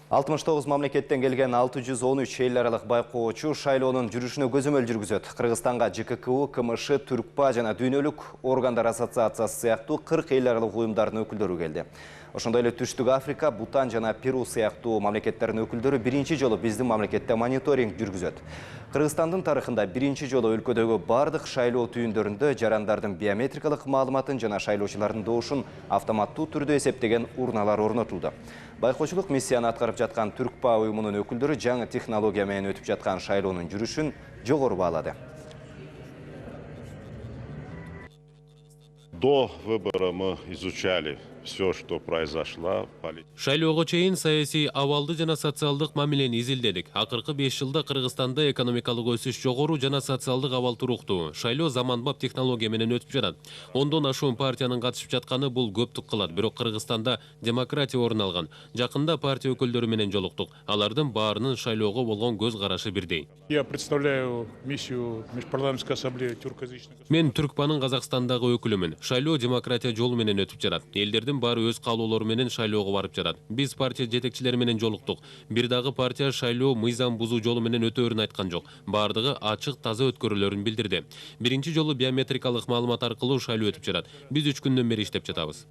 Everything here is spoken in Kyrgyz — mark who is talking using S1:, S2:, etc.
S1: 69 мамлекеттен келген 613 эл аралык байкоочу шайлоонун жүрүшүнө көзөмөл жүргүзөт. Кыргызстанга ЖККУ, КМШ, Түркпа жана Дүйнөлүк органдар ассоциациясы сыяктуу 40 эл аралык уюмдардын өкүлдөрү келди. Ошондой эле Түштүк Африка, Бутан жана Перу сыяктуу мамлекеттердин өкүлдөрү биринчи жолу биздин мамлекетте мониторинг жүргүзөт. Кыргызстандын тарыхында биринчи жолу өлкөдөгү бардык шайлоо түйүндөрүндө жарандардын биометрикалык маалыматын жана шайлоочулардын добушун автоматтуу түрдө эсептеген урналар орнотулду. Байкоочулук миссияны аткарып жаткан Түркпа уюмунун өкүлдөрү жаңы технология менен өтүп жаткан шайлоонун жүрүшүн жогору баалады.
S2: До выбора мы изучали все, что произошло.
S3: Шайлоого чейин саясий абалды жана социалдык мамилени изилдедик. Акыркы 5 жылда Кыргызстанда экономикалык өсүш жогору жана социалдык абал туруктуу. Шайлоо заманбап технология менен өтүп жатат. Ондон ашуун партиянын катышып жатканы бул көптүк кылат. Бирок Кыргызстанда демократия орун алган. Жакында партия өкүлдөрү менен жолуктук. Алардын баарынын шайлоого болгон көз карашы бирдей.
S4: Я представляю миссию Межпарламентской ассамблеи тюркоязычных.
S3: Мен Түркпанын Казакстандагы өкүлүмүн. Шайлоо демократия жолу менен өтүп жатат. Элдердин баары өз каалоолору менен шайлоого барып жатат. Биз партия жетекчилери менен жолуктук. Бир дагы партия шайлоо мыйзам бузуу жолу менен өтөөрүн айткан жок. Бардыгы ачык, таза өткөрүлөрүн билдирди. Биринчи жолу биометрикалык маалымат аркылуу шайлоо өтүп жатат. Биз 3 күндөн бери иштеп жатабыз.